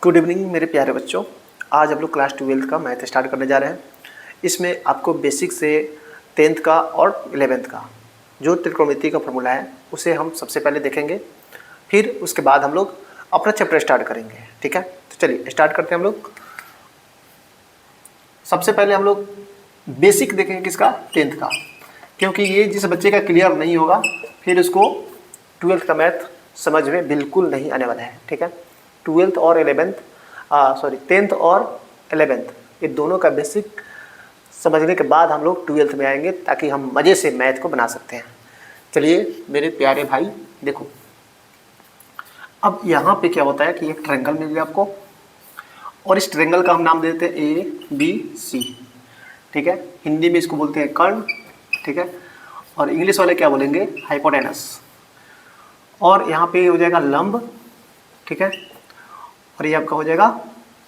Good evening मेरे प्यारे बच्चों। आज हम लोग क्लास 12 का मैथ स्टार्ट करने जा रहे हैं। इसमें आपको बेसिक से 10th का और 11th का जो त्रिकोणमिति का फॉर्मूला है उसे हम सबसे पहले देखेंगे, फिर उसके बाद हम लोग अपना चैप्टर स्टार्ट करेंगे। ठीक है, तो चलिए स्टार्ट करते हैं हम लोग। सबसे पहले हम लोग बेसिक देखेंगे किसका, 10th का, क्योंकि ये जिस बच्चे का क्लियर नहीं होगा फिर उसको 12th का मैथ समझ में बिल्कुल नहीं आने वाला है। ठीक है, 12th और 10th और 11th ये दोनों का बेसिक समझने के बाद हम लोग 12th में आएंगे ताकि हम मज़े से मैथ को बना सकते हैं। चलिए मेरे प्यारे भाई देखो, अब यहाँ पे क्या होता है कि एक ट्रायंगल मिल गया आपको और इस ट्रायंगल का हम नाम देते हैं ABC। ठीक है, हिंदी में इसको बोलते हैं कर्ण। ठीक है, और इंग्लिश वाले क्या बोलेंगे, हाइपोटेनस। और यहाँ पे हो जाएगा लंब। ठीक है, और ये आपका हो जाएगा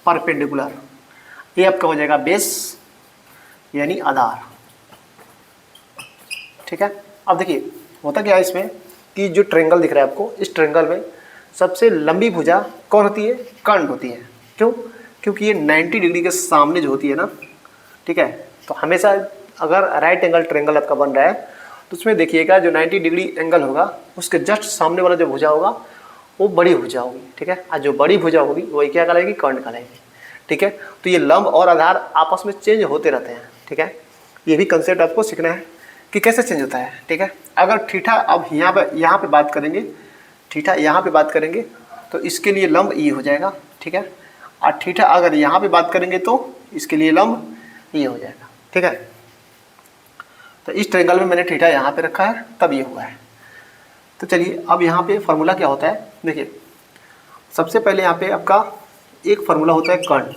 परपेंडिकुलर, ये आपका हो जाएगा बेस यानी आधार। ठीक है, अब देखिए होता क्या है इसमें कि जो ट्रायंगल दिख रहा है आपको, इस ट्रायंगल में सबसे लंबी भुजा कौन होती है, कर्ण होती है। क्यों? क्योंकि ये 90 डिग्री के सामने जो होती है ना। ठीक है, तो हमेशा अगर राइट एंगल ट्रायंगल आपका बन रहा है तो उसमें देखिएगा जो 90 डिग्री एंगल होगा उसके जस्ट सामने वाला जो भुजा होगा वो बड़ी भुजा होगी। ठीक है, और जो बड़ी भुजा होगी वही क्या कहलाएगी, कर्ण कहलाएगी। ठीक है, तो ये लंब और आधार आपस में चेंज होते रहते हैं। ठीक है, ये भी कंसेप्ट आपको सीखना है कि कैसे चेंज होता है। ठीक है, अगर थीटा अब यहाँ पे बात करेंगे, थीटा यहाँ पे बात करेंगे तो इसके लिए लंब ये हो जाएगा। ठीक है, और थीटा अगर यहाँ पे बात करेंगे तो इसके लिए लंब ये हो जाएगा। ठीक है, तो इस ट्रायंगल में मैंने थीटा यहाँ पे रखा है तब ये हुआ है। तो चलिए अब यहाँ पे फार्मूला क्या होता है, देखिए सबसे पहले यहाँ पे आपका एक फार्मूला होता है कर्ण।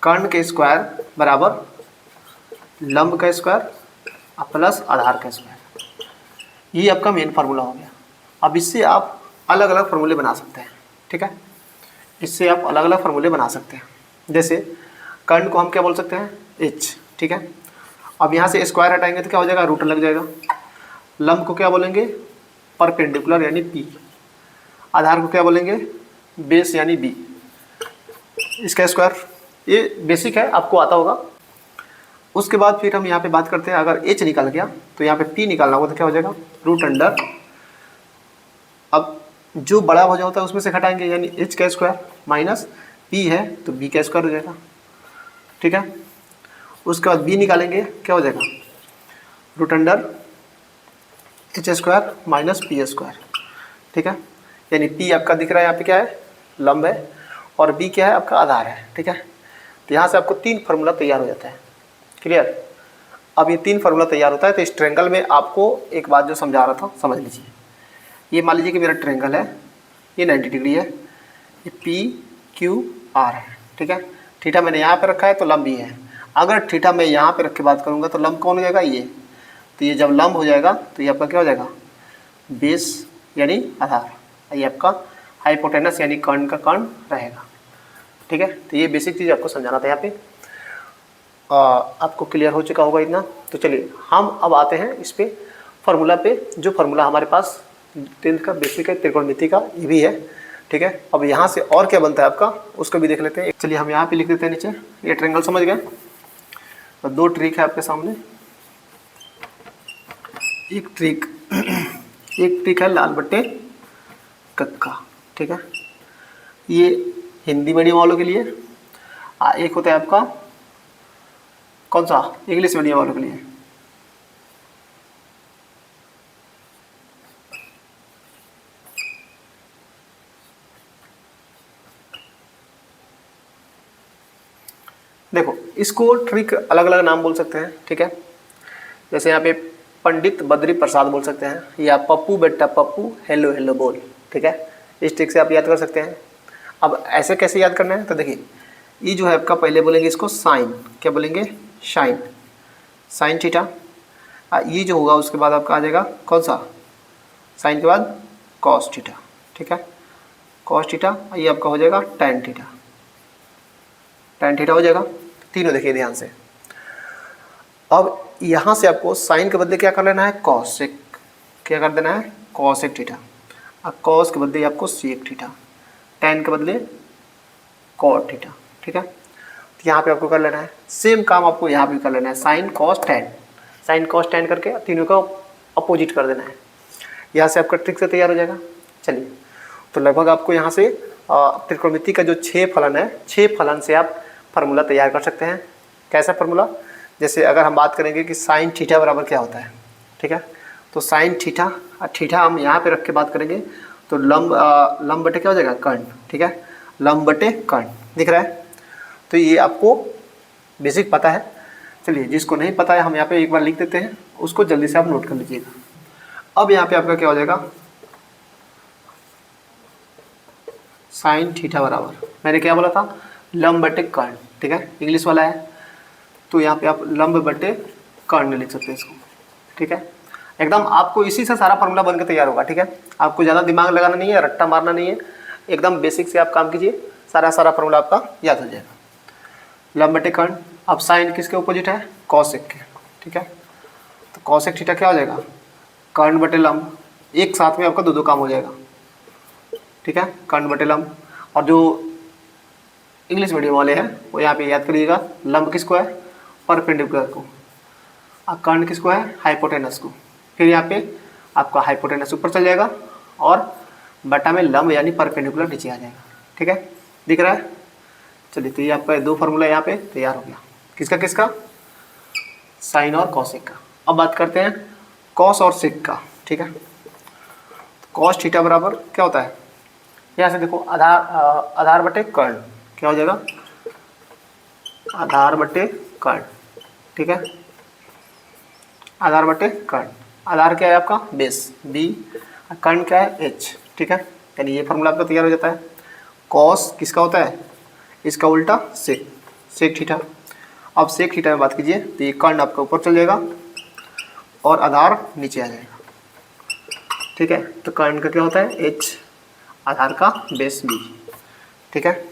कर्ण के स्क्वायर बराबर लंब का स्क्वायर प्लस आधार का स्क्वायर, ये आपका मेन फार्मूला हो गया। अब इससे आप अलग अलग फार्मूले बना सकते हैं। ठीक है, इससे आप अलग अलग फार्मूले बना सकते हैं। जैसे कर्ण को हम क्या बोल सकते हैं, h। ठीक है, अब यहाँ से स्क्वायर हटाएंगे तो क्या हो जाएगा, रूट लग जाएगा। लंब को क्या बोलेंगे, परपेंडिकुलर यानी P। आधार को क्या बोलेंगे, बेस यानी B। इसका स्क्वायर, ये बेसिक है आपको आता होगा। उसके बाद फिर हम यहाँ पे बात करते हैं, अगर h निकल गया तो यहाँ पे P निकालना होगा तो क्या हो जाएगा, रूट अंडर। अब जो बड़ा भुजा होता है उसमें से घटाएंगे यानी h का स्क्वायर माइनस P है तो B का स्क्वायर हो जाएगा। ठीक है, उसके बाद B निकालेंगे क्या हो जाएगा, root under h square minus P square. ठीक है, यानी P आपका दिख रहा है यहाँ पे क्या है, लंब है, और B क्या है, आपका आधार है। ठीक है, तो यहाँ से आपको 3 फार्मूला तैयार हो जाता है। क्लियर? अब ये 3 फार्मूला तैयार होता है तो इस ट्रायंगल में आपको एक बात जो समझा रहा था समझ लीजिए। ये मान लीजिए कि मेरा ट्रायंगल है, ये 90 डिग्री है, ये PQR है। ठीक है, थीटा मैंने यहाँ पे रखा है तो लंब ये है। अगर थीटा मैं यहाँ पे रख के बात करूँगा तो लंब कौन हो जाएगा, ये। तो ये जब लंब हो जाएगा तो ये आपका क्या हो जाएगा, बेस यानी आधार। ये आपका हाइपोटेनस यानी कर्ण का कर्ण रहेगा। ठीक है, तो ये बेसिक चीज़ आपको समझाना था यहाँ पे। आपको क्लियर हो चुका होगा इतना। तो चलिए हम अब आते हैं इस पे फार्मूला पे, जो फार्मूला हमारे पास 10th का बेसिक है, त्रिकोणमिति का ये भी है। ठीक है, अब यहाँ से और क्या बनता है आपका उसको भी देख लेते हैं। चलिए हम यहाँ पे लिख देते हैं नीचे, ये ट्रायंगल समझ गए। तो 2 ट्रिक है आपके सामने। एक ट्रिक है लाल बट्टे कक्का। ठीक है, ये हिंदी मीडियम वालों के लिए। एक होता है आपका कौन सा, इंग्लिश मीडियम वालों के लिए। देखो इसको ट्रिक अलग अलग नाम बोल सकते हैं। ठीक है, जैसे यहाँ पे पंडित बद्री प्रसाद बोल सकते हैं, या पप्पू बेटा पप्पू हेलो हेलो बोल। ठीक है, इस ट्रिक से आप याद कर सकते हैं। अब ऐसे कैसे याद करना है, तो देखिए ये जो है आपका पहले बोलेंगे इसको साइन, क्या बोलेंगे, शाइन, साइन थीटा। ये जो होगा उसके बाद आपका आ जाएगा कौन सा, साइन के बाद कॉस थीटा। ठीक है, कॉस थीटा, ये आपका हो जाएगा टैन थीटा। टैन थीटा हो जाएगा, तीनों देखिए ध्यान से। अब यहाँ से आपको साइन के बदले क्या कर लेना है, कॉसेक, क्या कर देना है, कॉसेक थीटा। अब कॉस के बदले आपको सेक थीटा, टैन के बदले कॉट थीटा। ठीक है, तो यहाँ पे आपको कर लेना है सेम काम, आपको यहाँ पे कर लेना है sine cos tan, sine cos tan करके तीनों का अपोजिट कर देना है। यहाँ से आपका ट्रिक से तैयार हो जाएगा। चलिए, तो लगभग आपको यहाँ से त्रिकोणमिति का जो 6 फलन है, 6 फलन से आप फार्मूला तैयार कर सकते हैं। कैसा फार्मूला? जैसे अगर हम बात करेंगे कि साइन थीटा बराबर क्या होता है, ठीक है, तो साइन थीटा, थीटा हम यहाँ पे रख के बात करेंगे तो लंब बटे क्या हो जाएगा, कर्ण। ठीक है, लंब बटे कर्ण दिख रहा है। तो ये आपको बेसिक पता है। चलिए, जिसको नहीं पता है हम यहाँ पे एक बार लिख देते हैं, उसको जल्दी से आप नोट कर लीजिएगा। अब यहाँ पे आपका क्या हो जाएगा, साइन थीटा बराबर, मैंने क्या बोला था, लंब बटे कर्ण। ठीक है, इंग्लिश वाला है तो यहाँ पे आप लंब बटे कर्ण लिख सकते हैं इसको। ठीक है, एकदम आपको इसी से सारा फार्मूला बनकर तैयार होगा। ठीक है, आपको ज़्यादा दिमाग लगाना नहीं है, रट्टा मारना नहीं है, एकदम बेसिक से आप काम कीजिए, सारा फार्मूला आपका याद हो जाएगा। लंब बटे कर्ण, अब साइन किसके अपोजिट है, कॉसेक के। ठीक है, तो कॉसेक थीटा क्या हो जाएगा, कर्ण बटे लंब, एक साथ में आपका दो काम हो जाएगा। ठीक है, कर्ण बटे लंब, और जो इंग्लिश मीडियम वाले हैं वो यहाँ पे याद करिएगा, लंब किसको है, परपेंडिकुलर को, और कर्ण किसको है, हाइपोटेनस को। फिर यहाँ पे आपका हाइपोटेनस ऊपर चल जाएगा और बटा में लंब यानी परपेंडिकुलर नीचे आ जाएगा। ठीक है, दिख रहा है। चलिए, तो ये आपका 2 फार्मूला यहाँ पे तैयार हो गया, किसका किसका, साइन और कॉसेक का। अब बात करते हैं कॉस और सेक का। ठीक है, कॉस थीटा बराबर क्या होता है, यहाँ से देखो, आधार बटे कर्ण, क्या हो जाएगा, आधार बटे कर्ण। ठीक है, आधार बटे कर्ण, आधार क्या है आपका, बेस बी, कर्ण क्या है, एच। ठीक है, यानी ये फार्मूला आपका तैयार हो जाता है। कॉस किसका होता है, इसका उल्टा सेक, सेक थीटा। अब सेक थीटा में बात कीजिए तो ये कर्ण आपका ऊपर चल जाएगा और आधार नीचे आ जाएगा। ठीक है, तो कर्ण का क्या होता है, एच, आधार का बेस बी। ठीक है,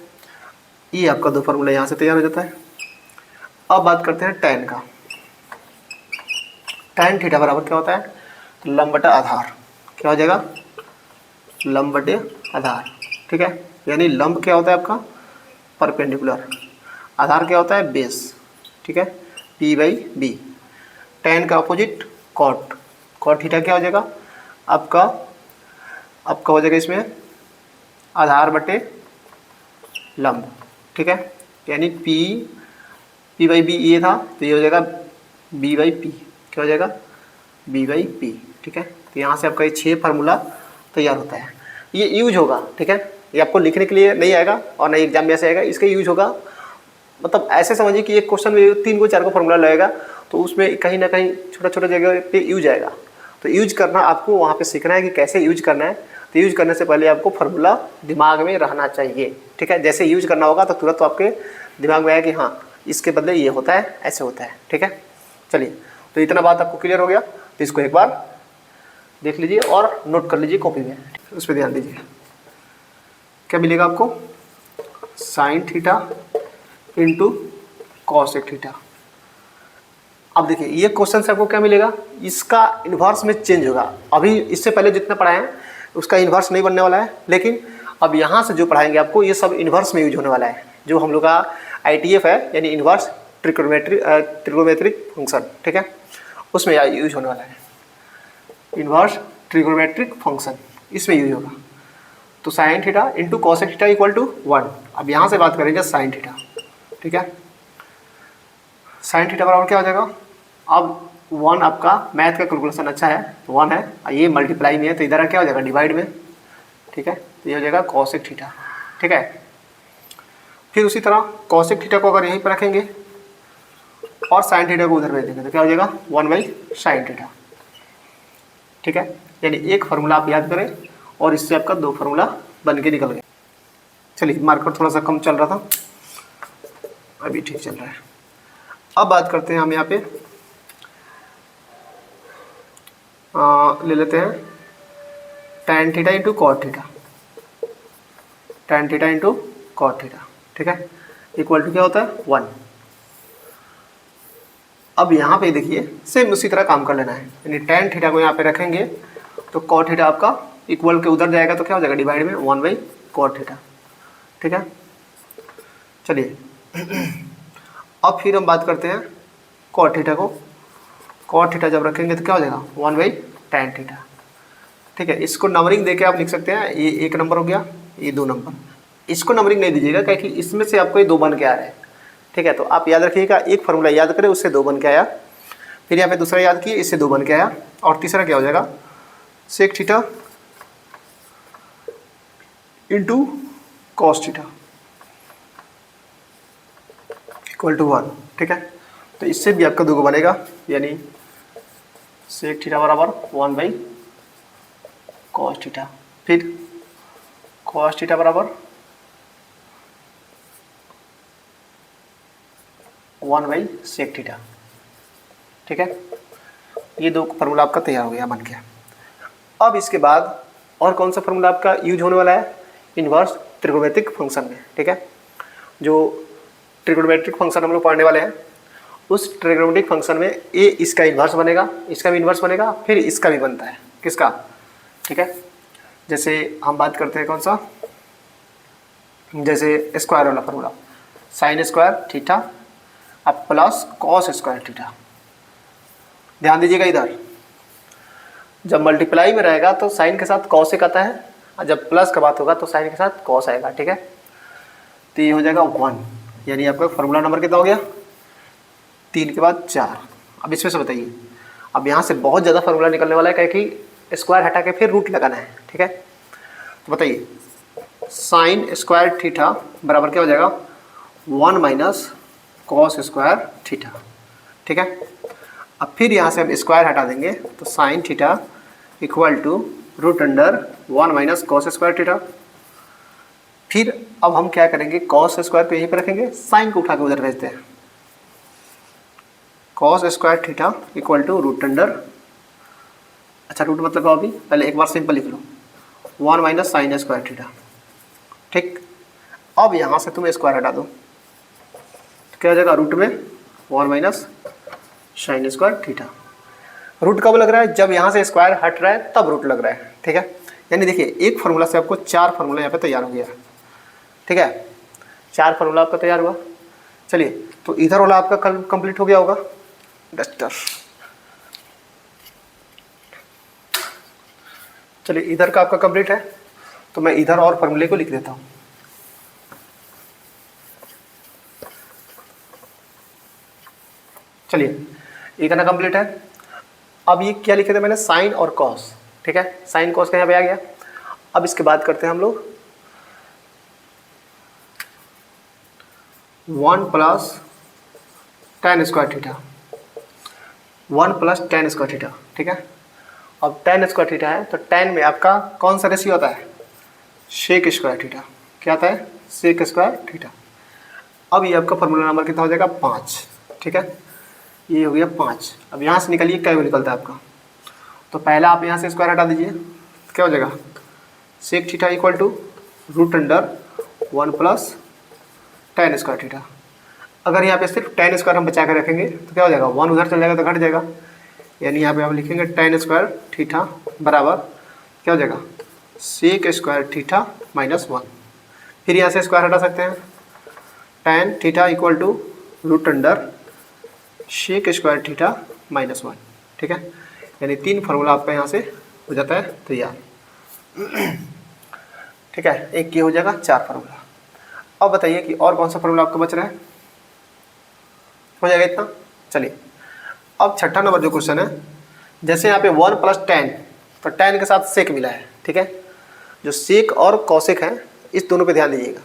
ये आपका 2 फार्मूला यहाँ से तैयार हो जाता है। अब बात करते हैं टैन का। टैन थीटा बराबर क्या होता है, तो लंब बटा आधार, क्या हो जाएगा, लंब बटे आधार। ठीक है, यानी लंब क्या होता है आपका, परपेंडिकुलर, आधार क्या होता है, बेस। ठीक है, पी बाई बी। टैन का अपोजिट कॉट, कॉट थीटा क्या हो जाएगा आपका हो जाएगा इसमें आधार बटे लंब। ठीक है, यानी पी बाई बी ये था, तो ये हो जाएगा बी बाई पी, क्या हो जाएगा, बी बाई पी। ठीक है, तो यहाँ से आपका ये 6 फार्मूला तैयार होता है। ये यूज होगा। ठीक है, ये आपको लिखने के लिए नहीं आएगा और नहीं एग्जाम में ऐसे आएगा, इसका यूज होगा। मतलब ऐसे समझिए कि एक क्वेश्चन में 3 को 4 को फार्मूला लगेगा, तो उसमें कहीं ना कहीं छोटा जगह पे यूज आएगा। तो यूज करना आपको वहाँ पे सीखना है कि कैसे यूज करना है। तो यूज करने से पहले आपको फार्मूला दिमाग में रहना चाहिए। ठीक है, जैसे यूज करना होगा तो तुरंत तो आपके दिमाग में आया कि हाँ इसके बदले ये होता है, ऐसे होता है। ठीक है, चलिए, तो इतना बात आपको क्लियर हो गया, तो इसको एक बार देख लीजिए और नोट कर लीजिए कॉपी में, उस पर ध्यान दीजिए। क्या मिलेगा आपको, sign theta into cosec theta. अब देखिए ये क्वेश्चन से आपको क्या मिलेगा, इसका इन्वर्स में चेंज होगा। अभी इससे पहले जितना पढ़ाए हैं उसका इन्वर्स नहीं बनने वाला है, लेकिन अब यहाँ से जो पढ़ाएंगे आपको ये सब इन्वर्स में यूज होने वाला है। जो हम लोग का ITF है यानी इन्वर्स ट्रिगोनोमेट्रिक फंक्शन। ठीक है, उसमें यूज होने वाला है इन्वर्स ट्रिगोनोमेट्रिक फंक्शन, इसमें यूज होगा। तो sine theta into cosec theta equal to 1। अब यहाँ से बात करेंगे साइन थीटा। ठीक है, साइन थीटा बराबर क्या हो जाएगा, अब 1 आपका मैथ का कैलकुलेशन अच्छा है तो 1 है, ये मल्टीप्लाई में है तो इधर क्या हो जाएगा, डिवाइड में। ठीक है, तो ये हो जाएगा कॉसेक थीटा। ठीक है, फिर उसी तरह कॉसेक थीटा को अगर यहीं पर रखेंगे और साइन थीटा को उधर भेज देंगे तो क्या हो जाएगा, 1 बाई साइन थीटा। ठीक है, यानी एक फार्मूला आप याद करें और इससे आपका 2 फार्मूला बन के निकल गए। चलिए, मार्कर थोड़ा सा कम चल रहा था, अभी ठीक चल रहा है। अब बात करते हैं हम यहाँ पे ले लेते हैं tan theta into cot theta, tan theta into cot theta. ठीक है, इक्वल टू क्या होता है, 1। अब यहाँ पे देखिए सेम उसी तरह काम कर लेना है, यानी tan थीटा को यहाँ पे रखेंगे तो कॉट थीटा आपका इक्वल के उधर जाएगा तो क्या हो जाएगा, डिवाइड में 1 बाई कॉट थीटा। ठीक है, चलिए अब फिर हम बात करते हैं कॉट थीटा को। कॉट थीटा जब रखेंगे तो क्या हो जाएगा 1/tan थीटा। ठीक है, इसको नंबरिंग देके आप लिख सकते हैं, ये 1 नंबर हो गया, ये 2 नंबर। इसको नंबरिंग नहीं दीजिएगा क्योंकि इसमें से आपको ये 2 बन के आ रहे हैं। ठीक है, तो आप याद रखिएगा, एक फार्मूला याद करें उससे 2 बन के आया, फिर यहाँ पे दूसरा याद किए इससे 2 बन के आया, और तीसरा क्या हो जाएगा sec theta into cos theta equal to 1। ठीक है, तो इससे भी आपका 2 बनेगा, यानी सेक थीटा बराबर 1/cos थीटा, फिर cos थीटा बराबर 1/sec थीटा। ठीक है, ये 2 फार्मूला आपका तैयार हो गया, बन गया। अब इसके बाद और कौन सा फार्मूला आपका यूज होने वाला है इन्वर्स ट्रिगोनोमेट्रिक फंक्शन में। ठीक है, जो ट्रिगोनोमेट्रिक फंक्शन हम लोग पढ़ने वाले हैं, उस ट्रिगोनोमेट्रिक फंक्शन में ए इसका इन्वर्स बनेगा, इसका भी इन्वर्स बनेगा, फिर इसका भी बनता है, किसका। ठीक है, जैसे हम बात करते हैं कौन सा, जैसे स्क्वायर वाला फार्मूला, साइन स्क्वायर थीटा अब प्लस कॉस स्क्वायर थीटा। ध्यान दीजिएगा, इधर जब मल्टीप्लाई में रहेगा तो साइन के साथ कॉस आता है, और जब प्लस का बात होगा तो साइन के साथ कॉस आएगा। ठीक है, तो ये हो जाएगा 1, यानी आपका फार्मूला नंबर कितना हो गया 3 के बाद 4। अब इसमें से बताइए, अब यहाँ से बहुत ज़्यादा फार्मूला निकलने वाला है क्योंकि स्क्वायर हटा के फिर रूट लगाना है। ठीक है, तो बताइए साइन स्क्वायर थीटा बराबर क्या हो जाएगा 1 माइनस कॉस स्क्वायर थीटा। ठीक है, अब फिर यहाँ से हम स्क्वायर हटा देंगे तो sine theta equal to root under 1 minus cos square theta. फिर अब हम क्या करेंगे, कॉस स्क्वायर को यहीं पर रखेंगे, साइन को उठा के उधर भेजते हैं, cos square theta equal to root under, अच्छा रूट मतलब अभी पहले एक बार सिंपल लिख लो 1 माइनस साइन स्क्वायर थीटा। ठीक, अब यहाँ से तुम स्क्वायर हटा दो तो क्या हो जाएगा रूट में 1 minus sine square theta. Root कब लग रहा है, जब यहाँ से स्क्वायर हट रहा है तब रूट लग रहा है। ठीक है, यानी देखिए एक फार्मूला से आपको 4 फार्मूला यहाँ पे तैयार हो गया। ठीक है, 4 फार्मूला आपका तैयार हुआ। चलिए, तो इधर वाला आपका कल कंप्लीट हो गया होगा डस्टर। चलिए, इधर का आपका कंप्लीट है, तो मैं इधर और फार्मूले को लिख देता हूँ। चलिए, इतना कंप्लीट है। अब ये क्या लिखे थे मैंने, साइन और कॉस। ठीक है, साइन कॉस का यहाँ पे आ गया। अब इसके बाद करते हैं हम लोग 1 plus tan square theta, 1 plus tan square theta. ठीक है, अब tan स्क्वायर थीटा है तो tan में आपका कौन सा रेशियो आता है, सेक स्क्वायर थीटा। क्या आता है, सेक स्क्वायर थीटा। अब ये आपका फार्मूला नंबर कितना हो जाएगा 5। ठीक है, ये हो गया 5। अब यहाँ से निकलिए क्या निकलता है आपका, तो पहला आप यहाँ से स्क्वायर हटा दीजिए, क्या हो जाएगा sec theta equal to root under 1 plus tan square theta. अगर यहाँ पे सिर्फ tan स्क्वायर हम बचा कर रखेंगे तो क्या हो जाएगा 1 उधर चल जाएगा तो घट जाएगा, यानी यहाँ पे आप लिखेंगे tan स्क्वायर थीटा बराबर क्या हो जाएगा सेक स्क्वायर थीटा माइनस 1। फिर यहाँ से स्क्वायर हटा सकते हैं, tan theta equal to root under sec square theta minus 1। ठीक है, यानी 3 फार्मूला आपका यहाँ से हो जाता है तैयार। ठीक है, एक ये हो जाएगा 4 फार्मूला। अब बताइए कि और कौन सा फार्मूला आपका बच रहा है, हो जाएगा इतना। चलिए, अब छठा नंबर जो क्वेश्चन है, जैसे यहाँ पे 1 प्लस tan, तो tan के साथ सेक मिला है। ठीक है, जो सेक और कॉसेक है इस दोनों पे ध्यान दीजिएगा।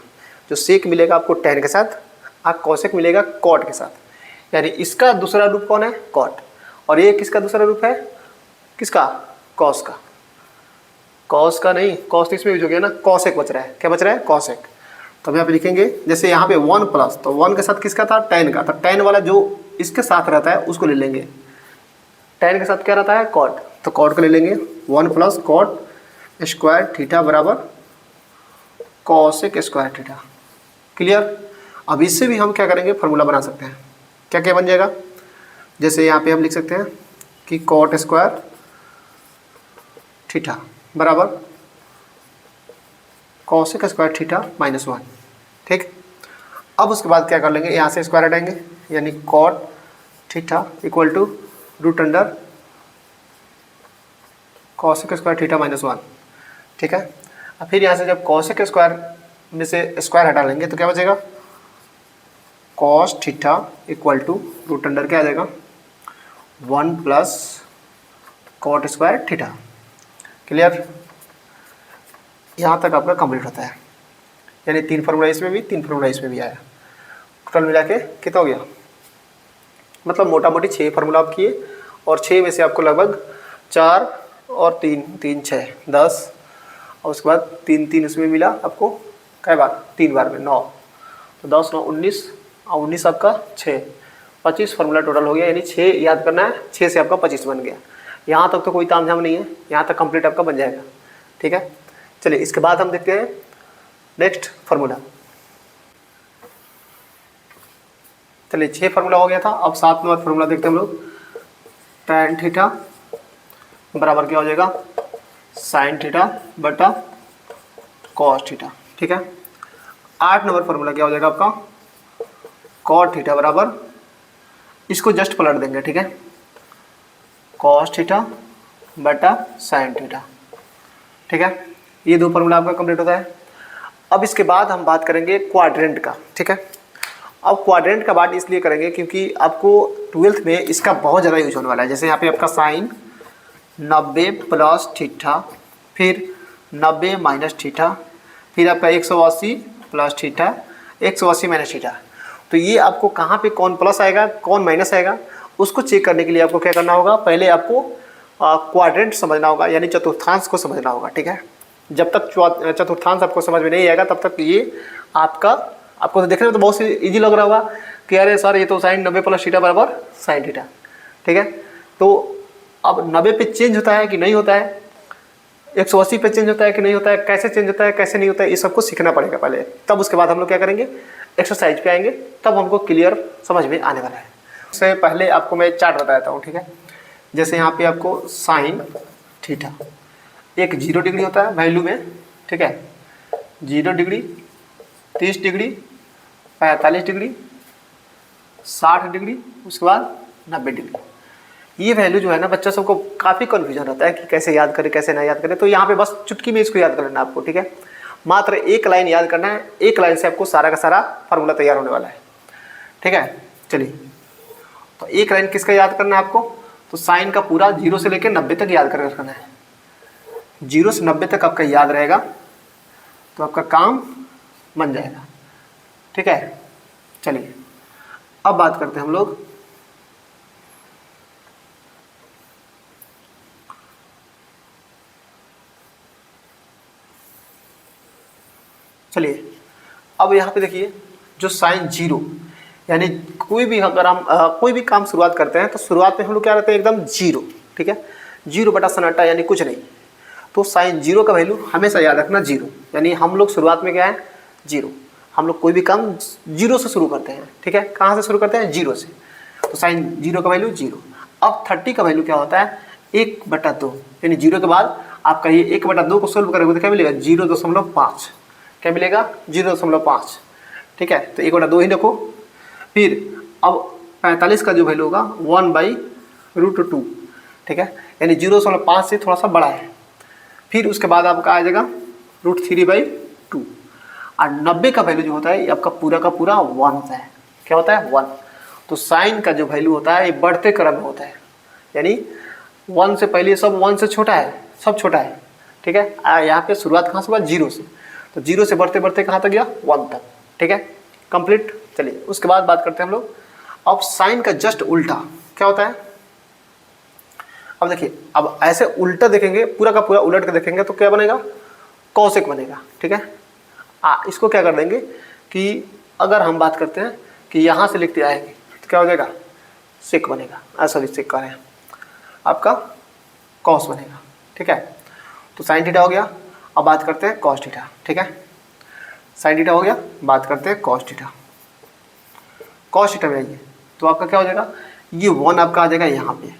जो सेक मिलेगा आपको tan के साथ और कॉसेक मिलेगा कॉट के साथ, यानी इसका दूसरा रूप कौन है कॉट, और ये किसका दूसरा रूप है, किसका कॉस का। कॉस का नहीं, कॉस इसमें यूज हो गया ना, कॉसेक बच रहा है। क्या बच रहा है, कॉसेक। तो हम यहाँ पे लिखेंगे, जैसे यहाँ पे 1 प्लस, तो 1 के साथ किसका था, tan का, तो tan वाला जो इसके साथ रहता है उसको ले लेंगे। tan के साथ क्या रहता है, कॉट, तो कॉट को ले लेंगे 1 प्लस कॉट स्क्वायर थीटा बराबर कॉसेक स्क्वायर थीटा। क्लियर। अब इससे भी हम क्या करेंगे, फार्मूला बना सकते हैं। क्या क्या बन जाएगा, जैसे यहाँ पे हम लिख सकते हैं कि कॉट स्क्वायर थीटा बराबर कॉसेक स्क्वायर थीटा माइनस 1। ठीक, अब उसके बाद क्या कर लेंगे, यहाँ से स्क्वायर हटाएंगे, यानी cot theta equal to root under cosec square theta minus 1, ठीक है। अब फिर यहाँ से जब कॉसेक स्क्वायर में से स्क्वायर हटा लेंगे तो क्या बचेगा, cos theta equal to root under क्या आ जाएगा 1 plus cot square theta. Clear, यहाँ तक आपका कंप्लीट होता है, यानी 3 फार्मूला इसमें भी 3 फार्मूला इसमें भी आया, टोटल मिला के कितना हो गया, मतलब मोटा मोटी 6 फार्मूला आप किए और 6 में से आपको लगभग 4 और 3 3 6 10 और उसके बाद 3 3 इसमें मिला आपको कई बार, 3 बार में 9, तो 10 9 19 और 19 आपका 6 25 फार्मूला टोटल हो गया, यानी 6 याद करना है, 6 से आपका 25 बन गया। यहाँ तक तो कोई तामझाम नहीं है, यहाँ तक कंप्लीट आपका बन जाएगा, ठीक है। चलिए इसके बाद हम देखते हैं नेक्स्ट फार्मूला। चलिए 6 फार्मूला हो गया था, अब 7 नंबर फार्मूला देखते हैं हम लोग। tan थीटा बराबर क्या हो जाएगा, sin थीटा बटा cos थीटा, ठीक है। 8 नंबर फार्मूला क्या हो जाएगा आपका, cot थीटा बराबर, इसको जस्ट पलट देंगे, ठीक है, cos थीटा बटा sin थीटा, ठीक है। ये 2 फार्मूला आपका कंप्लीट होता है। अब इसके बाद हम बात करेंगे क्वाड्रेंट का, ठीक है। अब क्वाड्रेंट का बात इसलिए करेंगे क्योंकि आपको 12th में इसका बहुत ज़्यादा यूज होने वाला है। जैसे यहाँ पे आपका साइन 90 प्लस थीटा, फिर 90 माइनस थीटा, फिर आपका 180 प्लस थीटा, 180 माइनस थीटा। तो ये आपको कहाँ पे कौन प्लस आएगा कौन माइनस आएगा उसको चेक करने के लिए आपको क्या करना होगा, पहले आपको क्वाड्रेंट समझना होगा, यानी चतुर्थांश को समझना होगा, ठीक है। जब तक चतुर्थांश आपको समझ में नहीं आएगा तब तक ये आपको तो देखने में तो बहुत इजी लग रहा होगा कि अरे सर ये तो साइन 90 प्लस थीटा बराबर साइन थीटा, ठीक है। तो अब 90 पे चेंज होता है कि नहीं होता है, 180 पे चेंज होता है कि नहीं होता है, कैसे चेंज होता है कैसे नहीं होता है, ये सबको सीखना पड़ेगा पहले, तब उसके बाद हम लोग क्या करेंगे एक्सरसाइज पे आएंगे, तब हमको क्लियर समझ में आने वाला है। उससे पहले आपको मैं चार्ट बता देता हूँ, ठीक है। जैसे यहाँ पे आपको साइन थीटा एक 0 डिग्री होता है वैल्यू में, ठीक है, 0 डिग्री, 30 डिग्री, 45 डिग्री, 60 डिग्री, उसके बाद 90 डिग्री। ये वैल्यू जो है ना बच्चा सबको काफ़ी कन्फ्यूजन रहता है कि कैसे याद करें कैसे ना याद करें, तो यहाँ पे बस चुटकी में इसको याद कर लेना आपको, ठीक है। मात्र एक लाइन याद करना है, एक लाइन से आपको सारा का सारा फार्मूला तैयार होने वाला है, ठीक है। चलिए तो एक लाइन किसका याद करना है आपको, तो साइन का पूरा 0 से लेकर 90 तक याद कर रखना है। 0 से 90 तक आपका याद रहेगा तो आपका काम बन जाएगा, ठीक है। चलिए अब बात करते हैं हम लोग अब यहाँ पे देखिए जो साइन 0, यानी कोई भी अगर हम कोई भी काम शुरुआत करते हैं तो शुरुआत में हम लोग क्या रहते हैं एकदम 0, ठीक है, 0 बटा सन्नाटा यानी कुछ नहीं। तो साइन 0 का वैल्यू हमेशा याद रखना 0, यानी हम लोग शुरुआत में क्या है 0, हम लोग कोई भी काम 0 से शुरू करते हैं, ठीक है। कहाँ से शुरू करते हैं 0 से, तो साइन 0 का वैल्यू 0। अब 30 का वैल्यू क्या होता है 1/2, यानी 0 के बाद आपका ये 1/2 को सोल्व करेंगे तो क्या मिलेगा 0.5, क्या मिलेगा 0.5, ठीक है। तो 1/2 ही रखो। फिर अब 45 का जो वैल्यू होगा 1/√2, ठीक है, यानी 0.5 से थोड़ा सा बड़ा है। फिर उसके बाद आपका आ जाएगा √3/2। और 90 का वैल्यू जो होता है ये आपका पूरा का पूरा 1 है, क्या होता है 1। तो साइन का जो वैल्यू होता है ये बढ़ते क्रम में होता है, यानी 1 से पहले सब 1 से छोटा है, सब छोटा है, ठीक है। यहाँ पे शुरुआत कहाँ से हुआ 0 से, तो 0 से बढ़ते बढ़ते कहाँ तक गया 1 तक, ठीक है, कंप्लीट। चलिए उसके बाद बात करते हैं हम लोग अब साइन का जस्ट उल्टा क्या होता है। अब देखिए अब ऐसे उल्टा देखेंगे, पूरा का पूरा उलट के देखेंगे तो क्या बनेगा कौशिक बनेगा, ठीक है। इसको क्या कर देंगे कि अगर हम बात करते हैं कि यहाँ से लिखते आएंगे तो क्या हो जाएगा सिक बनेगा, सॉरी सिक कह रहे हैं आपका कॉस बनेगा, ठीक है। तो साइन थीटा हो गया। अब बात करते हैं कॉस थीटा, ठीक है, साइन थीटा हो गया, बात करते हैं कॉस थीटा। कॉस थीटा में आइए तो आपका क्या हो जाएगा ये 1 आपका आ जाएगा यहाँ पे,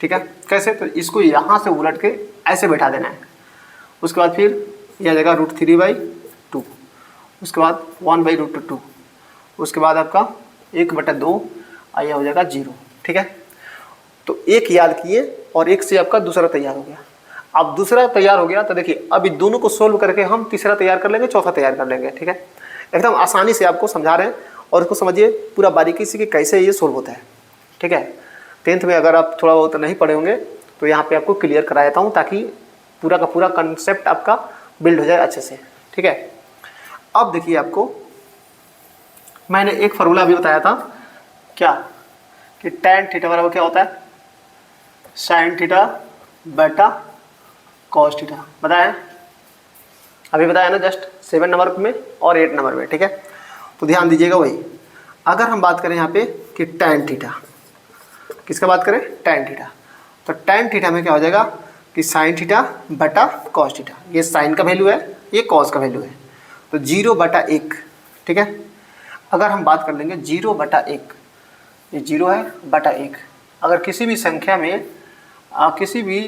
ठीक है। कैसे, तो इसको यहाँ से उलट के ऐसे बैठा देना है। उसके बाद फिर यह आ जाएगा √3/2, उसके बाद 1/√2, उसके बाद आपका 1/2 आया हो जाएगा 0। ठीक है, तो एक याद किए और एक से आपका दूसरा तैयार हो गया। अब दूसरा तैयार हो गया तो देखिए अब इन दोनों को सोल्व करके हम तीसरा तैयार कर लेंगे, चौथा तैयार कर लेंगे। ठीक है, एकदम आसानी से आपको समझा रहे हैं और इसको समझिए पूरा बारीकी से कि कैसे ये सोल्व होता है। ठीक है, 10th में अगर आप थोड़ा बहुत नहीं पढ़े होंगे तो यहाँ पे आपको क्लियर करा देता हूँ ताकि पूरा का पूरा कंसेप्ट आपका बिल्ड हो जाए अच्छे से। ठीक है, अब देखिए आपको मैंने एक फार्मूला अभी बताया था क्या, कि tan थीटा बराबर क्या होता है, sin थीटा बेटा cos थीटा। बताया है अभी, बताया ना जस्ट 7 नंबर में और 8 नंबर में। ठीक है, तो ध्यान दीजिएगा वही। अगर हम बात करें यहाँ पे कि tan थीटा, किसका बात करें, tan थीटा, तो tan थीटा में क्या हो जाएगा कि sin थीटा बटा cos थीटा। ये sin का वैल्यू है, ये cos का वैल्यू है, तो 0/1। ठीक है, अगर हम बात कर लेंगे 0/1, ये 0 है बटा 1। अगर किसी भी संख्या में किसी भी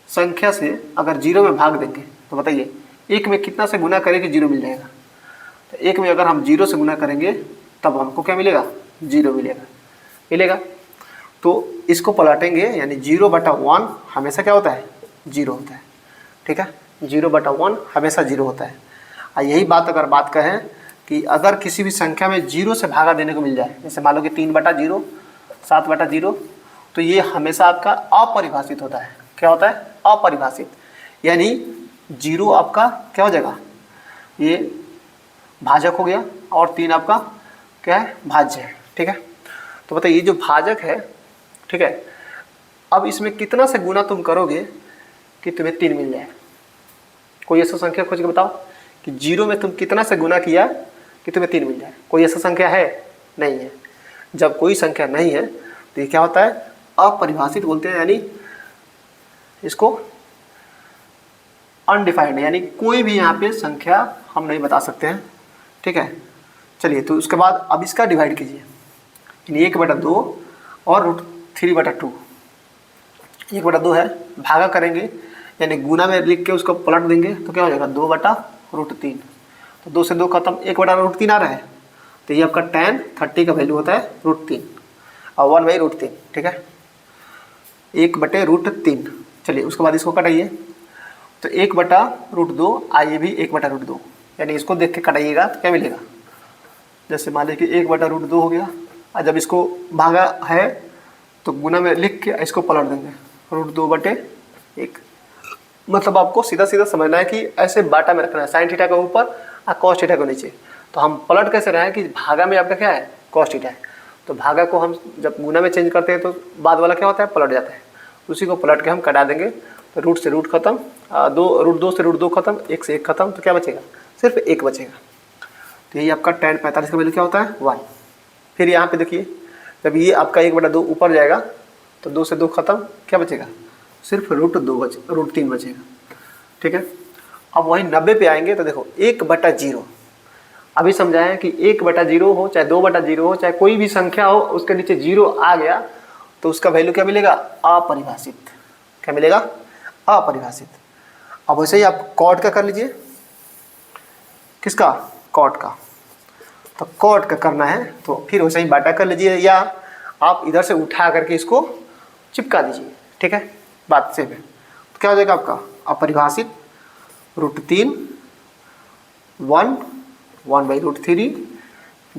संख्या से अगर 0 में भाग देंगे तो बताइए 1 में कितना से गुना करें कि 0 मिल जाएगा। तो 1 में अगर हम 0 से गुना करेंगे तब हमको क्या मिलेगा, 0 मिलेगा। तो इसको पलटेंगे यानी 0/1 हमेशा क्या होता है, 0 होता है। ठीक है, 0/1 हमेशा 0 होता है। और यही बात अगर बात कहें कि अगर किसी भी संख्या में 0 से भागा देने को मिल जाए, जैसे मान लो कि 3/0, 7/0, तो ये हमेशा आपका अपरिभाषित होता है। क्या होता है, अपरिभाषित, यानी 0 आपका क्या हो जाएगा, ये भाजक हो गया और 3 आपका क्या है, भाज्य है। ठीक है, तो बताइए ये जो भाजक है, ठीक है, अब इसमें कितना से गुना तुम करोगे कि तुम्हें 3 मिल जाए। कोई ऐसा संख्या खोज के बताओ कि 0 में तुम कितना से गुना किया कि तुम्हें 3 मिल जाए। कोई ऐसा संख्या है, नहीं है। जब कोई संख्या नहीं है तो ये क्या होता है, अपरिभाषित बोलते हैं, यानी इसको अनडिफाइंड, यानी कोई भी यहाँ पे संख्या हम नहीं बता सकते हैं। ठीक है, चलिए तो उसके बाद अब इसका डिवाइड कीजिए, यानी 1/2 और √3/2। 1/2 है, भागा करेंगे यानी गुना में लिख के उसको पलट देंगे तो क्या हो जाएगा, 2/√3। तो 2 से 2 खत्म, 1/√3 आ रहा है, तो ये आपका tan 30 का वैल्यू होता है √3 और 1/√3। ठीक है, 1/√3। चलिए उसके बाद इसको कटाइए, तो 1/√2 आइए भी 1/√2, यानी इसको देख के कटाइएगा तो क्या मिलेगा, जैसे मान लीजिए कि 1/√2 हो गया, और जब इसको भागा है तो गुना में लिख के इसको पलट देंगे √2/1। मतलब आपको सीधा सीधा समझना है कि ऐसे बाटा में रखना है, sin थीटा का ऊपर और cos थीटा को नीचे। तो हम पलट कैसे रहे हैं कि भागा में आपका क्या है, cos थीटा है, तो भागा को हम जब गुना में चेंज करते हैं तो बाद वाला क्या होता है, पलट जाता है। उसी को पलट के हम कटा देंगे, तो रूट से रूट खत्म, √2 से √2 खत्म, 1 से 1 खत्म, तो क्या बचेगा, सिर्फ 1 बचेगा। तो यही आपका tan 45 का वैल्यू क्या होता है, 1। फिर यहाँ पे देखिए जब ये आपका 1/2 ऊपर जाएगा तो 2 से 2 खत्म, क्या बचेगा, सिर्फ √3 बचेगा। ठीक है, अब वही 90 पे आएंगे तो देखो 1/0, अभी समझाएं कि 1/0 हो चाहे 2/0 हो चाहे कोई भी संख्या हो, उसके नीचे 0 आ गया तो उसका वैल्यू क्या मिलेगा, अपरिभाषित। क्या मिलेगा, अपरिभाषित। अब वैसे ही आप कॉट का कर लीजिए, किसका, कॉट का। तो कॉट का करना है तो फिर वैसे ही बाटा कर लीजिए, या आप इधर से उठा करके इसको चिपका दीजिए। ठीक है, बात से में तो क्या हो जाएगा आपका, अपरिभाषित √3 1 1/√3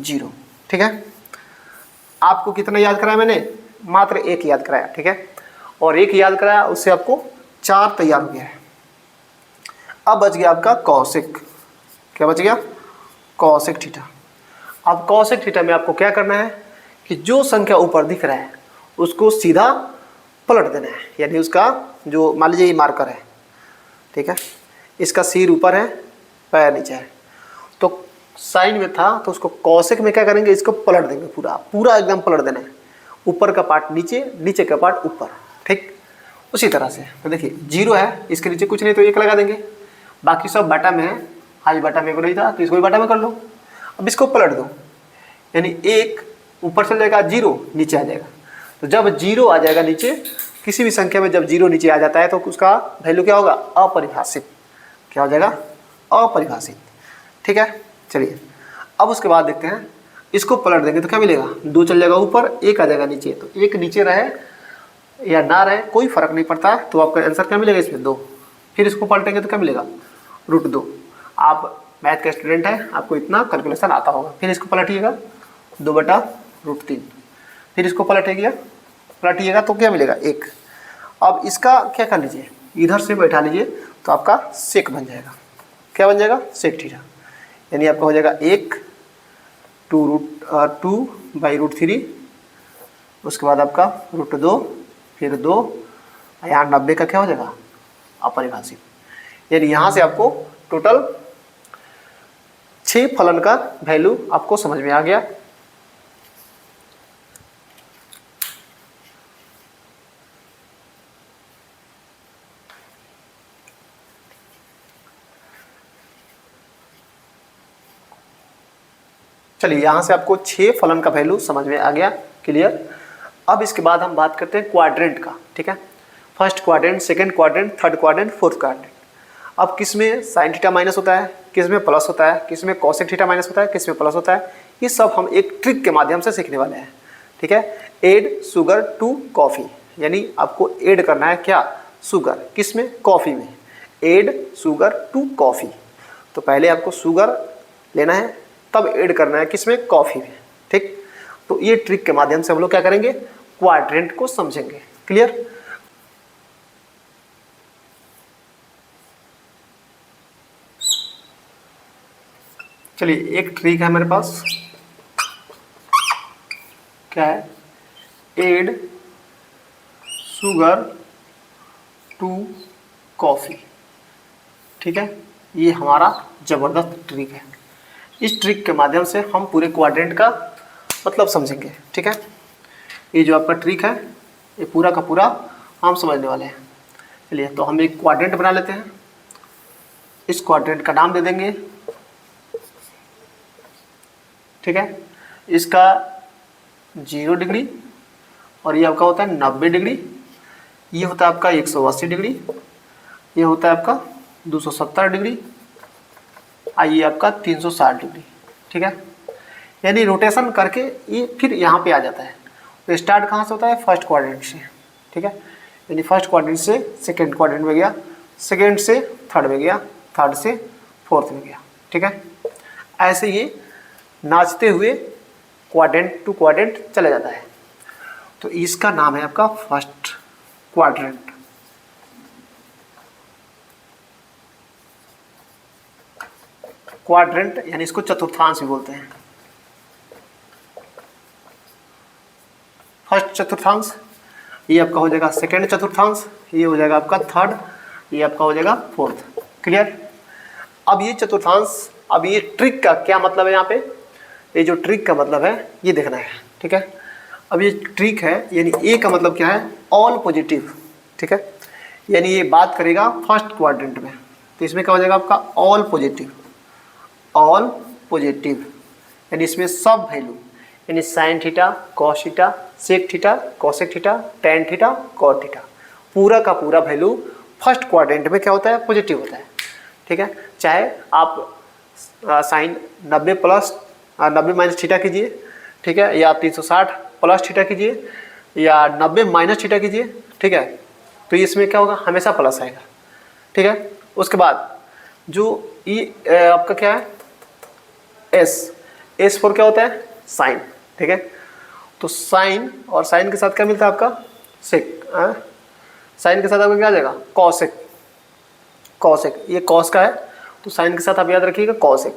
0। ठीक है, आपको कितना याद कराया मैंने, मात्र 1 याद कराया। ठीक है, और 1 याद कराया उससे आपको 4 तैयार हो गया है। अब बच गया आपका कौशिक, क्या बच गया, कौशिक थीटा। अब कौशिक थीटा में आपको क्या करना है कि जो संख्या ऊपर दिख रहा है उसको सीधा पलट देना है, यानी उसका जो मान लीजिए ये मार्कर है, ठीक है, इसका सिर ऊपर है पैर नीचे है, तो साइन में था तो उसको कौशिक में क्या करेंगे, इसको पलट देंगे, पूरा एकदम पलट देना है, ऊपर का पार्ट नीचे, नीचे का पार्ट ऊपर। ठीक, उसी तरह से तो देखिए 0 है, इसके नीचे कुछ नहीं तो 1 लगा देंगे, बाकी सब बाटा में है, आज बाटा में को नहीं था तो इसको भी बाटा में कर लो। अब इसको पलट दो, यानी 1 ऊपर चल जाएगा, 0 नीचे आ जाएगा। तो जब 0 आ जाएगा नीचे, किसी भी संख्या में जब 0 नीचे आ जाता है तो उसका वैल्यू क्या होगा, अपरिभाषित। क्या हो जाएगा, अपरिभाषित। ठीक है, चलिए अब उसके बाद देखते हैं, इसको पलट देंगे तो क्या मिलेगा, 2 चल जाएगा ऊपर, 1 आ जाएगा नीचे। तो 1 नीचे रहे या ना रहे कोई फर्क नहीं पड़ता, तो आपका आंसर क्या मिलेगा इसमें 2। फिर इसको पलटेंगे तो क्या मिलेगा, √2। आप मैथ का स्टूडेंट है, आपको इतना कैलकुलेशन आता होगा। फिर इसको पलटिएगा 2/√3, फिर इसको पलटिएगा तो क्या मिलेगा 1। अब इसका क्या कर लीजिए, इधर से बैठा लीजिए तो आपका सेक बन जाएगा। क्या बन जाएगा, सेक थीटा। यानी आपका हो जाएगा 1 2/√3, उसके बाद आपका √2, फिर 2, यहाँ 90 का क्या हो जाएगा, अपरिभाषित। यानी यहाँ से आपको टोटल 6 फलन का वैल्यू आपको समझ में आ गया। चलिए, यहाँ से आपको 6 फलन का वैल्यू समझ में आ गया, क्लियर। अब इसके बाद हम बात करते हैं क्वाड्रेंट का, ठीक है। First quadrant, second quadrant, third quadrant, fourth quadrant. अब किस में साइन थीटा माइनस होता है, किस में प्लस होता है, किस में कॉसेक थीटा माइनस होता है, किस में प्लस होता है, ये सब हम एक ट्रिक के माध्यम से सीखने वाले हैं, ठीक है। एड शुगर टू कॉफ़ी, यानी आपको ऐड करना है क्या, शुगर, किस में, कॉफ़ी में। एड शुगर टू कॉफ़ी, तो पहले आपको शुगर लेना है, तब ऐड करना है किस में, कॉफ़ी में, ठीक। तो ये ट्रिक के माध्यम से हम लोग क्या करेंगे, क्वाड्रेंट को समझेंगे, क्लियर। चलिए, एक ट्रिक है मेरे पास, क्या है, एड शुगर टू कॉफ़ी, ठीक है। ये हमारा ज़बरदस्त ट्रिक है। इस ट्रिक के माध्यम से हम पूरे क्वाड्रेंट का मतलब समझेंगे, ठीक है। ये जो आपका ट्रिक है, ये पूरा का पूरा हम समझने वाले हैं। चलिए, तो हम एक क्वाड्रेंट बना लेते हैं। इस क्वाड्रेंट का नाम दे देंगे, ठीक है। इसका 0 डिग्री, और ये आपका होता है 90 डिग्री, ये होता है आपका 180 डिग्री, ये होता है आपका 270 डिग्री, ये आपका 360 डिग्री, ठीक है। यानी रोटेशन करके ये फिर यहाँ पे आ जाता है। तो स्टार्ट कहाँ से होता है, फर्स्ट क्वाड्रेंट से, ठीक है। यानी फर्स्ट क्वाड्रेंट से सेकंड क्वाड्रेंट में गया, सेकंड से थर्ड में गया, थर्ड से फोर्थ में गया, ठीक है। ऐसे ये नाचते हुए क्वाड्रेंट टू क्वाड्रेंट चला जाता है। तो इसका नाम है आपका फर्स्ट क्वाड्रेंट। क्वाड्रेंट यानी इसको चतुर्थांश भी बोलते हैं। फर्स्ट चतुर्थांश, ये आपका हो जाएगा सेकंड चतुर्थांश, ये हो जाएगा आपका थर्ड, ये आपका हो जाएगा फोर्थ, क्लियर। अब ये चतुर्थांश, अब ये ट्रिक का क्या मतलब है, यहाँ पे ये जो ट्रिक का मतलब है ये देखना है, ठीक है। अब ये ट्रिक है, यानी ए का मतलब क्या है, ऑल पॉजिटिव, ठीक है। यानी ये बात करेगा फर्स्ट क्वाड्रेंट में, तो इसमें क्या हो जाएगा आपका ऑल पॉजिटिव, ऑल पॉजिटिव, यानी इसमें सब वैल्यू, यानी sine theta, cos theta, sec theta, cosec theta, tan theta, cot theta, पूरा का पूरा वैल्यू फर्स्ट क्वाड्रेंट में क्या होता है, पॉजिटिव होता है, ठीक है। चाहे आप साइन 90 प्लस 90 माइनस थीटा कीजिए, ठीक है, या 360 प्लस थीटा कीजिए, या 90 माइनस थीटा कीजिए, ठीक है। तो इसमें क्या होगा, हमेशा प्लस आएगा, ठीक है। उसके बाद जो ये आपका क्या है, एस फॉर क्या होता है, साइन, ठीक है। तो साइन और साइन के साथ क्या मिलता है आपका, सेक, साइन के साथ आपका क्या आ जाएगा, कॉसेक, कॉसेक, ये कॉस का है, तो साइन के साथ आप याद रखिएगा कॉसेक,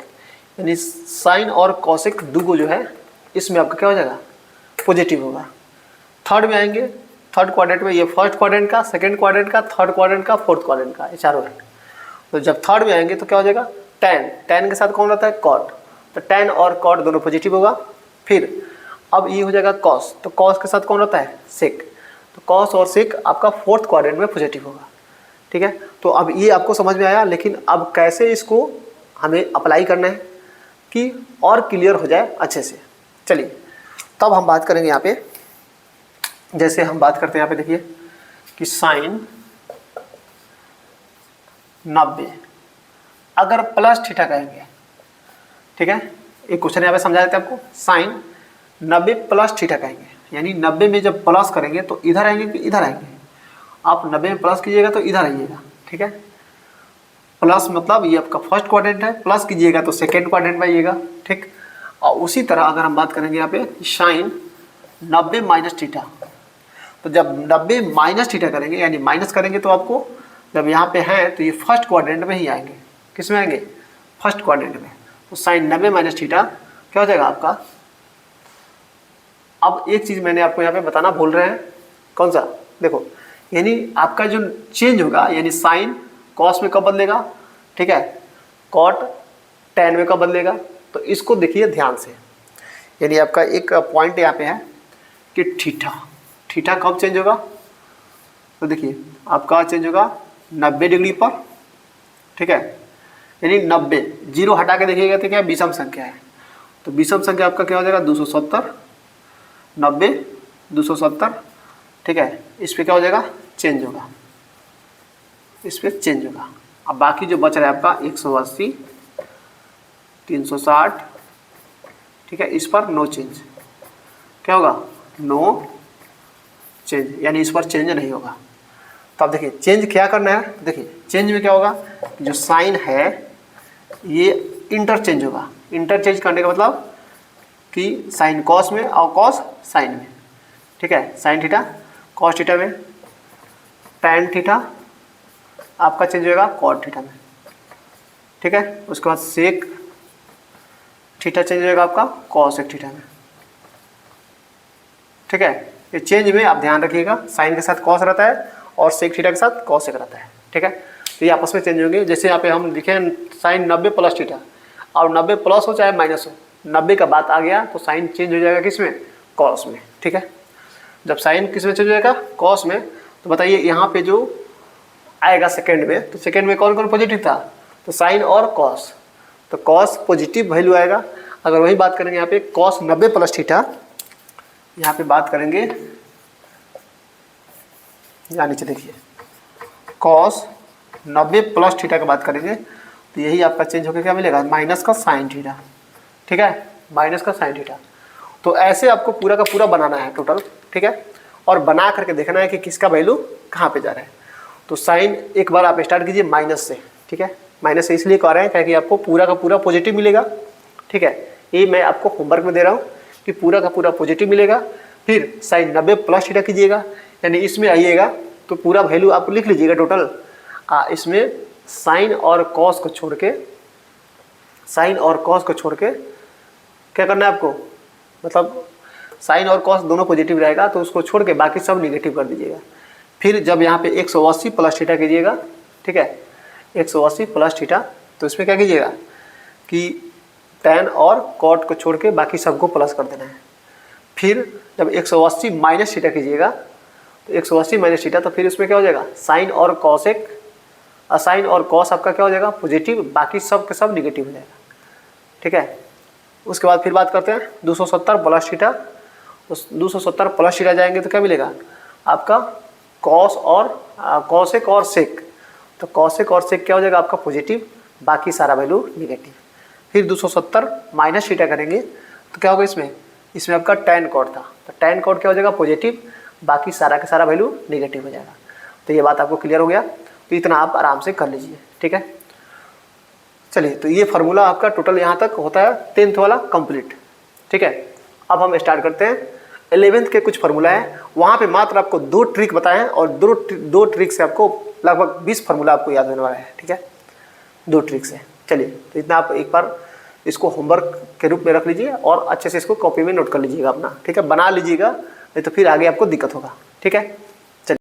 यानी साइन और कॉसेक दो जो है, इसमें आपका क्या हो जाएगा, पॉजिटिव होगा। थर्ड में आएंगे, थर्ड क्वाड्रेंट में, ये फर्स्ट क्वाड्रेंट का, सेकंड क्वाड्रेंट का, थर्ड क्वाड्रेंट का, फोर्थ क्वाड्रेंट का, ये चारों है। तो जब थर्ड में आएंगे तो क्या हो जाएगा, टेन, टेन के साथ कौन रहता है, कॉट, तो टेन और कॉट दोनों पॉजिटिव होगा। फिर अब ये हो जाएगा कॉस, तो कॉस के साथ कौन रहता है, सेक, तो कॉस और सेक आपका फोर्थ क्वाड्रेंट में पॉजिटिव होगा, ठीक है। तो अब ये आपको समझ में आया, लेकिन अब कैसे इसको हमें अप्लाई करना है कि और क्लियर हो जाए अच्छे से। चलिए, तब हम बात करेंगे यहाँ पे, जैसे हम बात करते हैं यहाँ पे देखिए कि साइन 90 अगर प्लस थीटा कहेंगे, ठीक है, एक क्वेश्चन यहाँ पे समझा देते हैं आपको। साइन 90 प्लस थीटा कहेंगे, यानी 90 में जब प्लस करेंगे तो इधर आएंगे कि इधर आएंगे। आप 90 में प्लस कीजिएगा तो इधर आइएगा, ठीक है। प्लस मतलब ये आपका फर्स्ट क्वाड्रेंट है, प्लस कीजिएगा तो सेकेंड क्वाड्रेंट में आइएगा, ठीक। और उसी तरह अगर हम बात करेंगे यहाँ पे साइन 90 माइनस थीटा, तो जब 90 माइनस थीटा करेंगे यानी माइनस करेंगे तो आपको जब यहाँ पे हैं तो ये फर्स्ट क्वाड्रेंट में ही आएंगे। किस में आएंगे? फर्स्ट क्वाड्रेंट में। तो साइन 90 माइनस थीटा क्या हो जाएगा आपका। अब एक चीज़ मैंने आपको यहाँ पे बताना भूल रहे हैं, कौन सा, देखो, यानी आपका जो चेंज होगा यानी साइन कॉस में कब बदलेगा, ठीक है, कॉट टैन में कब बदलेगा। तो इसको देखिए ध्यान से, यानी आपका एक पॉइंट यहाँ पे है कि थीटा कब चेंज होगा। तो देखिए आपका चेंज होगा 90 डिग्री पर, ठीक है, यानी 90 जीरो हटा के देखिएगा तो क्या विषम संख्या है, तो विषम संख्या आपका क्या हो जाएगा 270, 90 270, ठीक है। इस पर क्या हो जाएगा चेंज होगा, इस पर चेंज होगा। अब बाकी जो बच रहा है आपका 180 360, ठीक है, इस पर नो चेंज, क्या होगा नो चेंज, यानी इस पर चेंज नहीं होगा। तो अब देखिए चेंज क्या करना है, देखिए चेंज में क्या होगा, जो साइन है ये इंटरचेंज होगा। इंटरचेंज करने का मतलब कि साइन कॉस में और कॉस साइन में, ठीक है, साइन थीटा कॉस थीटा में, टैन थीटा आपका चेंज होगा कॉट थीटा में, ठीक है। उसके बाद सेक थीटा चेंज होगा आपका कॉसेक थीटा में, ठीक है। ये चेंज में आप ध्यान रखिएगा, साइन के साथ कॉस रहता है और सेक थीटा के साथ कॉसेक रहता है, ठीक है। तो ये आपस में चेंज होंगे। जैसे यहाँ पे हम लिखे साइन 90 प्लस थीटा, और 90 प्लस हो चाहे माइनस हो, 90 का बात आ गया तो साइन चेंज हो जाएगा किस में, कॉस में, ठीक है। जब साइन किस में चेंज हो जाएगा, कॉस में, तो बताइए यहाँ पे जो आएगा सेकेंड में, तो सेकेंड में कौन कौन पॉजिटिव था, तो साइन और कॉस, तो कॉस पॉजिटिव वैल्यू आएगा। अगर वही बात करेंगे यहाँ पे कॉस 90 प्लस थीटा, यहाँ पे बात करेंगे, यहाँ नीचे देखिए कॉस 90 प्लस थीटा की बात करेंगे तो यही आपका चेंज होकर क्या मिलेगा, माइनस का साइन थीटा, ठीक है, माइनस का साइन थीटा। तो ऐसे आपको पूरा का पूरा बनाना है टोटल, ठीक है, और बना करके देखना है कि किसका वैल्यू कहाँ पे जा रहा है। तो साइन एक बार आप स्टार्ट कीजिए माइनस से, ठीक है, माइनस से इसलिए कर रहे हैं क्योंकि आपको पूरा का पूरा पॉजिटिव मिलेगा, ठीक है। ये मैं आपको होमवर्क में दे रहा हूँ कि पूरा का पूरा पॉजिटिव मिलेगा। फिर साइन 90 प्लस थीटा कीजिएगा, यानी इसमें आइएगा तो पूरा वैल्यू आप लिख लीजिएगा टोटल। इसमें साइन और कॉस को छोड़ के, साइन और कॉस को छोड़ के क्या करना है आपको, मतलब साइन और कॉस दोनों पॉजिटिव रहेगा तो उसको छोड़ के बाकी सब निगेटिव कर दीजिएगा। फिर जब यहाँ पे 180 प्लस थीटा कीजिएगा, ठीक है, 180 प्लस थीटा, तो इसमें क्या कीजिएगा कि टैन और कॉट को छोड़ के बाकी सबको प्लस कर देना है। फिर जब 180 माइनस थीटा कीजिएगा तो 180 माइनस थीटा, तो फिर उसमें क्या हो जाएगा साइन और कॉसेक, साइन और कॉस आपका क्या हो जाएगा पॉजिटिव, बाकी सब के सब निगेटिव हो जाएगा, ठीक है। उसके बाद फिर बात करते हैं 270 प्लस थीटा, उस 270 प्लस थीटा जाएंगे तो क्या मिलेगा आपका कॉस और कॉसेक और सेक, तो कॉसेक और सेक क्या हो जाएगा आपका पॉजिटिव, बाकी सारा वैल्यू निगेटिव। फिर 270 माइनस थीटा करेंगे तो क्या होगा इसमें आपका टैन कॉट था, तो टैन कॉट क्या हो जाएगा पॉजिटिव, बाकी सारा का सारा वैल्यू निगेटिव हो जाएगा। तो ये बात आपको क्लियर हो गया, तो इतना आप आराम से कर लीजिए, ठीक है। चलिए, तो ये फार्मूला आपका टोटल यहाँ तक होता है 10th वाला कंप्लीट, ठीक है। अब हम स्टार्ट करते हैं 11th के कुछ फार्मूला है, वहाँ पे मात्र आपको 2 ट्रिक बताए हैं और दो ट्रिक से आपको लगभग 20 फार्मूला आपको याद होने वाला है, ठीक है, 2 ट्रिक से। चलिए, तो इतना आप एक बार इसको होमवर्क के रूप में रख लीजिए और अच्छे से इसको कॉपी में नोट कर लीजिएगा अपना, ठीक है, बना लीजिएगा, नहीं तो फिर आगे आपको दिक्कत होगा, ठीक है।